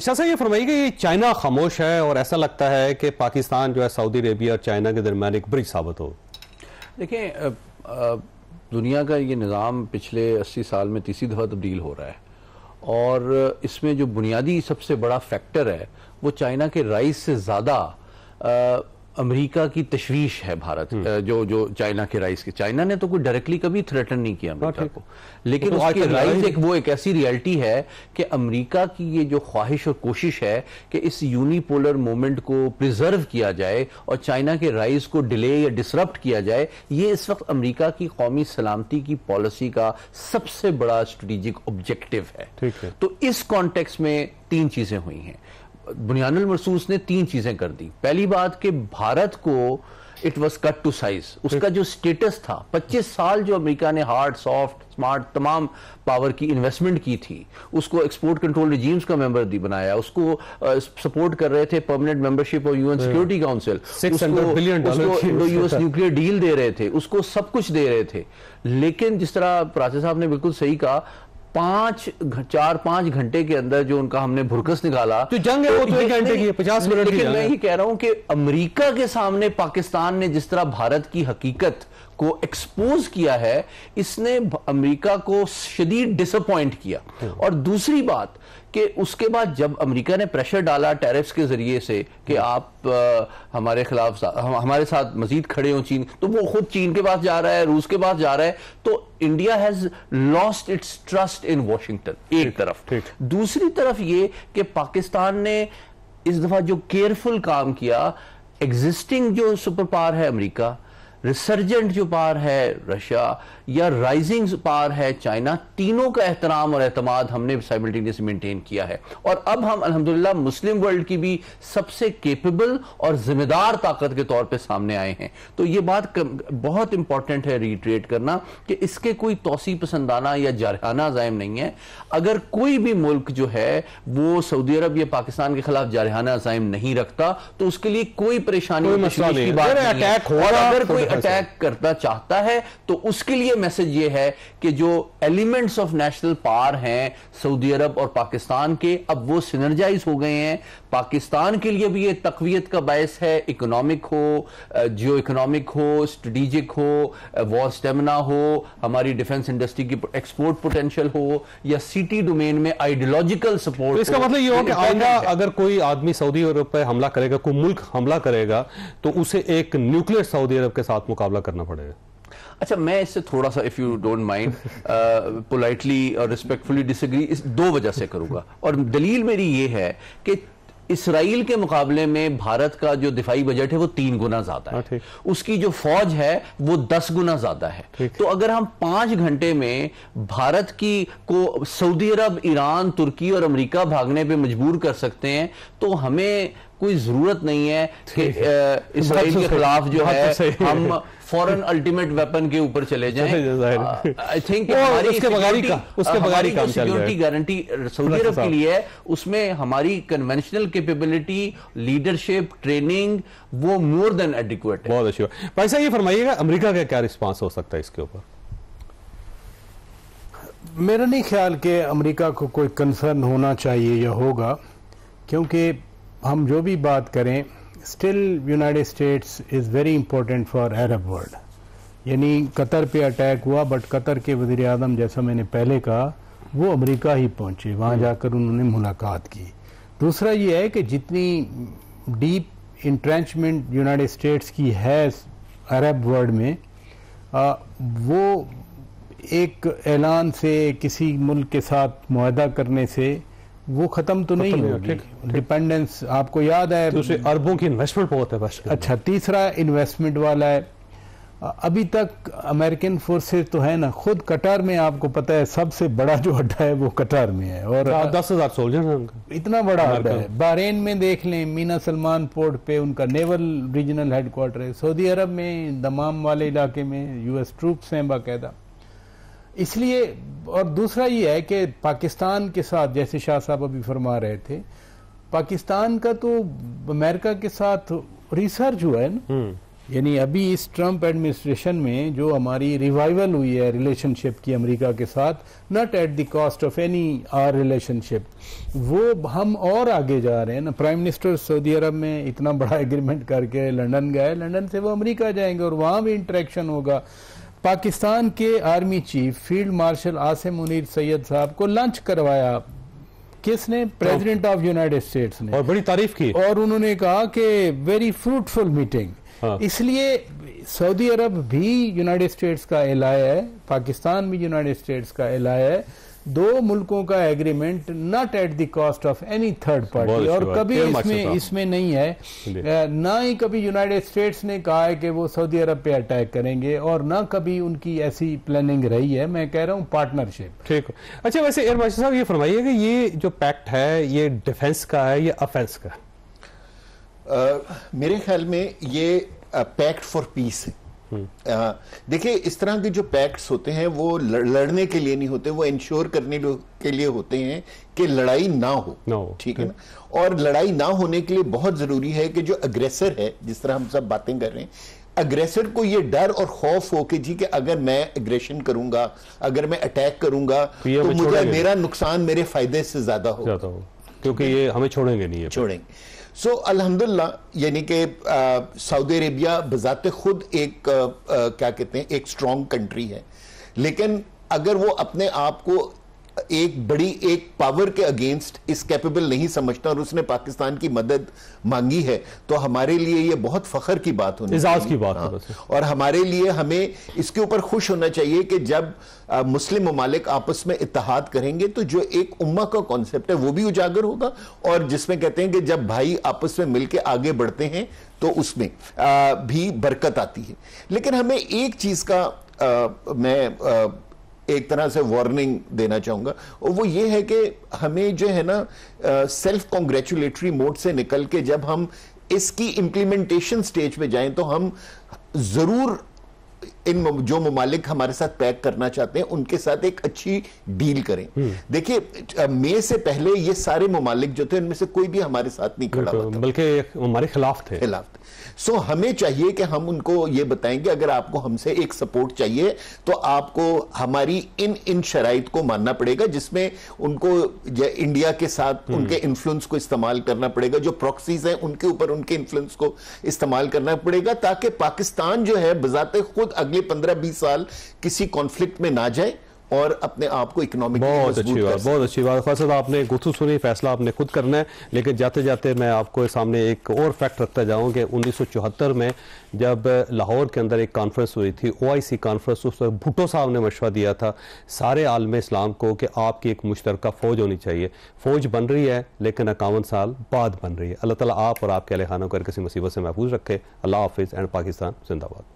شاہ صاحب یہ فرمائیے کہ یہ چائنا خاموش ہے اور ایسا لگتا ہے کہ پاکستان جو ہے سعودی عربیہ اور چائنا کے درمیان ایک برج ثابت ہو. دیکھیں دنیا کا یہ نظام پچھلے 80 سال میں تیسری دفعہ تبدیل ہو رہا ہے اور اس میں جو بنیادی سب سے بڑا فیکٹر ہے وہ چائنا کے رائز سے زیادہ امریکہ کی تشویش ہے بھارت جو چائنا کے رائز کے. چائنا نے تو کوئی ڈائریکٹلی کبھی تھریٹن نہیں کیا امریکہ کو, لیکن اس کے رائز وہ ایک ایسی ریالٹی ہے کہ امریکہ کی یہ جو خواہش اور کوشش ہے کہ اس یونی پولر مومنٹ کو پریزرو کیا جائے اور چائنا کے رائز کو ڈیلے یا ڈسرپٹ کیا جائے, یہ اس وقت امریکہ کی قومی سلامتی کی پالیسی کا سب سے بڑا اسٹریٹجک آبجیکٹو ہے. تو اس کانٹیکس میں تین چیزیں ہوئی ہیں. بنیان المرصوص نے تین چیزیں کر دی. پہلی بات کہ بھارت کو it was cut to size, اس کا جو سٹیٹس تھا 25 سال جو امریکہ نے ہارڈ سافٹ سمارٹ تمام پاور کی انویسٹمنٹ کی تھی, اس کو ایکسپورٹ کنٹرول ریجیمز کا ممبر بنایا, اس کو سپورٹ کر رہے تھے permanent membership of UN security council, $600 billion Indo US nuclear deal دے رہے تھے, اس کو سب کچھ دے رہے تھے. لیکن جس طرح پراچے صاحب نے بالکل صحیح کہا, 4-5 گھنٹے کے اندر جو ان کا ہم نے بھرکس نکالا تو جنگ ہے وہ تو 1 گھنٹے کی 50 منٹ کی. لیکن میں یہ کہہ رہا ہوں کہ امریکہ کے سامنے پاکستان نے جس طرح بھارت کی حقیقت کو ایکسپوز کیا ہے, اس نے امریکہ کو شدید ڈس اپوائنٹ کیا. اور دوسری بات کہ اس کے بعد جب امریکہ نے پریشر ڈالا ٹیرفز کے ذریعے سے کہ آپ ہمارے خلاف ہمارے ساتھ مزید کھڑے ہوں چین, تو وہ خود چین کے پاس جا رہا ہے, روس کے پاس جا رہا ہے, تو India has lost its trust in Washington ایک طرف. دوسری طرف یہ کہ پاکستان نے اس دفعہ جو کیئرفل کام کیا, ایگزسٹنگ جو سپر پاور ہے امریکہ, ریسرجنٹ جو پاور ہے رشیا یا رائزنگ پاور ہے چائنا, تینوں کا احترام اور اعتماد ہم نے سائملٹینیسلی مینٹین کیا ہے. اور اب ہم الحمدللہ مسلم ورلڈ کی بھی سب سے کیپیبل اور ذمہ دار طاقت کے طور پہ سامنے آئے ہیں. تو یہ بات بہت امپورٹنٹ ہے ریٹریٹ کرنا کہ اس کے کوئی توسیع پسندانہ یا جارحانہ عزائم نہیں ہے. اگر کوئی بھی ملک جو ہے وہ سعودی عرب یا پاکستان کے خلاف جارحانہ عزائم نہیں رکھتا تو اس کے لیے کوئی پریشانی کی بات نہیں ہے. اور اگر کوئی اٹیک کرنا چاہتا ہے تو اس کے لیے میسج یہ ہے کہ جو ایلیمنٹس آف نیشنل پاور ہیں سعودی عرب اور پاکستان کے, اب وہ سینرجائز ہو گئے ہیں. پاکستان کے لیے بھی یہ تقویت کا باعث ہے, اکنامک ہو, جیو اکنامک ہو, اسٹریٹجک ہو, وار سٹیمنا ہو, ہماری ڈیفنس انڈسٹری کی ایکسپورٹ پوٹینشیل ہو, یا سٹی ڈومین میں آئیڈیولوجیکل سپورٹ. اس کا مطلب یہ ہو کہ آئندہ اگر کوئی آدمی سعودی عرب پہ حملہ کرے گا, کوئی ملک حملہ کرے گا, تو اسے ایک نیوکلیئر سعودی عرب کے ساتھ مقابلہ کرنا پڑے گا. اچھا, میں اس سے تھوڑا سا if you don't mind politely اور respectfully disagree اس 2 وجہ سے کروں گا. اور دلیل میری یہ ہے کہ اسرائیل کے مقابلے میں بھارت کا جو دفاعی بجٹ ہے وہ 3 گنا زیادہ ہے, اس کی جو فوج ہے وہ 10 گنا زیادہ ہے. تو اگر ہم 5 گھنٹے میں بھارت کی کو سعودی عرب, ایران, ترکی اور امریکہ بھاگنے پہ مجبور کر سکتے ہیں, تو ہمیں کوئی ضرورت نہیں ہے کہ اسرائیل کے خلاف جو ہے ہم فورن الٹیمیٹ ویپن کے اوپر چلے جائیں. I think ہماری سیکیورٹی گارنٹی سعودی عرب کے لیے ہے, اس میں ہماری کنونشنل کیپیبلٹی, لیڈرشپ, ٹریننگ وہ مور دین ایڈیکویٹ ہے. بہت اچھی بات. بھائی صاحب یہ فرمائیے گا امریکہ کا کیا رسپانس ہو سکتا ہے اس کے اوپر؟ میرا نہیں خیال کہ امریکہ کو کوئی کنسرن ہونا چاہیے یا ہوگا, کیونکہ ہم جو بھی بات کریں still United States is very important for Arab world. یعنی قطر پہ اٹیک ہوا, بٹ قطر کے وزیر اعظم جیسا میں نے پہلے کہا وہ امریکہ ہی پہنچے, وہاں جا کر انہوں نے ملاقات کی. دوسرا یہ ہے کہ جتنی ڈیپ انٹرینچمنٹ یونائٹڈ اسٹیٹس کی ہے عرب ورلڈ میں, وہ ایک اعلان سے کسی ملک کے ساتھ معاہدہ کرنے سے وہ ختم تو نہیں ہوگی. ڈیپینڈنس آپ کو یاد ہے, اربوں کی انویسٹمنٹ بہت ہے. اچھا, تیسرا انویسٹمنٹ والا ہے. ابھی تک امریکن فورسز تو ہے نا, خود قطر میں آپ کو پتہ ہے سب سے بڑا جو اڈا ہے وہ قطر میں ہے, اور 10,000 سولجر ہیں, اتنا بڑا اڈا ہے. بحرین میں دیکھ لیں, مینا سلمان پورٹ پہ ان کا نیول ریجنل ہیڈ کوارٹر ہے. سعودی عرب میں دمام والے علاقے میں US ٹروپس ہیں باقاعدہ. اس لیے, اور دوسرا یہ ہے کہ پاکستان کے ساتھ جیسے شاہ صاحب ابھی فرما رہے تھے, پاکستان کا تو امریکہ کے ساتھ ریسرچ ہوا ہے نا, یعنی ابھی اس ٹرمپ ایڈمنسٹریشن میں جو ہماری ریوائول ہوئی ہے ریلیشن شپ کی امریکہ کے ساتھ، not at the cost of any our relationship, وہ ہم اور آگے جا رہے ہیں نا. پرائم منسٹر سعودی عرب میں اتنا بڑا ایگریمنٹ کر کے لنڈن گئے، لنڈن سے وہ امریکہ جائیں گے اور وہاں بھی انٹریکشن ہوگا. پاکستان کے army chief field marshal Asim Munir Syed صاحب کو لنچ کروایا، کس نے؟ پریزیڈنٹ آف یونائٹڈ اسٹیٹس نے، اور بڑی تعریف کی، اور انہوں نے کہا کہ ویری فروٹفل میٹنگ. اس لیے سعودی عرب بھی یونائٹڈ اسٹیٹس کا الائے ہے، پاکستان بھی یونائٹڈ اسٹیٹس کا الائے ہے. دو ملکوں کا agreement not at the cost of any third party, اور کبھی اس میں نہیں ہے، نہ ہی کبھی یونائٹڈ اسٹیٹس نے کہا ہے کہ وہ سعودی عرب پہ اٹیک کریں گے، اور نہ کبھی ان کی ایسی پلاننگ رہی ہے. میں کہہ رہا ہوں پارٹنرشپ. ٹھیک. اچھا ویسے ایئر مارشل صاحب یہ فرمائیے کہ یہ جو پیکٹ ہے یہ ڈیفنس کا ہے یا افینس کا؟ میرے خیال میں یہ پیکٹ فار پیس ہے. دیکھیں اس طرح کے جو پیکٹس ہوتے ہیں وہ لڑنے کے لیے نہیں ہوتے، وہ انشور کرنے کے لیے ہوتے ہیں کہ لڑائی نہ ہو. ٹھیک ہے نا. اور لڑائی نہ ہونے کے لیے بہت ضروری ہے کہ جو اگریسر ہے، جس طرح ہم سب باتیں کر رہے ہیں، اگریسر کو یہ ڈر اور خوف ہو کہ جی کہ اگر میں اگریشن کروں گا، اگر میں اٹیک کروں گا تو مجھے میرا نقصان میرے فائدے سے زیادہ ہوگا، کیونکہ یہ ہمیں چھوڑیں گے نہیں، چھوڑیں گے. سو الحمدللہ یعنی کہ سعودی عربیہ بذات خود ایک کیا کہتے ہیں ایک سٹرونگ کنٹری ہے، لیکن اگر وہ اپنے آپ کو ایک بڑی ایک پاور کے اگینسٹ اس کیپیبل نہیں سمجھتا اور اس نے پاکستان کی مدد مانگی ہے تو ہمارے لیے یہ بہت فخر کی بات ہونی چاہیے، اعزاز کی بات ہے. اور ہمارے لیے ہمیں اس کے اوپر خوش ہونا چاہیے کہ جب مسلم ممالک آپس میں اتحاد کریں گے تو جو ایک امہ کا کانسیپٹ ہے وہ بھی اجاگر ہوگا، اور جس میں کہتے ہیں کہ جب بھائی آپس میں مل کے آگے بڑھتے ہیں تو اس میں بھی برکت آتی ہے. لیکن ہمیں ایک چیز کا میں ایک طرح سے وارننگ دینا چاہوں گا، اور وہ یہ ہے کہ ہمیں جو ہے نا سیلف کانگریچولیٹری موڈ سے نکل کے جب ہم اس کی امپلیمنٹیشن سٹیج پہ جائیں تو ہم ضرور ان جو ممالک ہمارے ساتھ پیک کرنا چاہتے ہیں ان کے ساتھ ایک اچھی ڈیل کریں. دیکھیے مئی سے پہلے یہ سارے ممالک جو تھے ان میں سے کوئی بھی ہمارے ساتھ نہیں کھڑا ہوا تھا، بلکہ ہمارے خلاف تھے. سو ہمیں چاہیے کہ ہم ان کو یہ بتائیں کہ اگر آپ کو ہم سے ایک سپورٹ چاہیے تو آپ کو ہماری ان شرائط کو ماننا پڑے گا، جس میں ان کو انڈیا کے ساتھ ان کے انفلوئنس کو استعمال کرنا پڑے گا، جو پروکسیز ہیں ان کے اوپر ان کے انفلوئنس کو استعمال کرنا پڑے گا، تاکہ پاکستان جو ہے بذات خود اگلے 15-20 سال کسی کانفلکٹ میں نہ جائے اور اپنے آپ کو اکنامک. بہت اچھی بات. خاص طور آپ نے گفتگو سنی، فیصلہ آپ نے خود کرنا ہے، لیکن جاتے جاتے میں آپ کو سامنے ایک اور فیکٹ رکھتا جاؤں کہ 1974 میں جب لاہور کے اندر ایک کانفرنس ہوئی تھی، OIC کانفرنس، اس وقت بھٹو صاحب نے مشورہ دیا تھا سارے عالم اسلام کو کہ آپ کی ایک مشترکہ فوج ہونی چاہیے. فوج بن رہی ہے لیکن 51 سال بعد بن رہی ہے. اللہ تعالیٰ آپ اور آپ کے اہل خانہ کو کسی مصیبت سے محفوظ رکھے. اللہ حافظ. اینڈ پاکستان زندہ باد.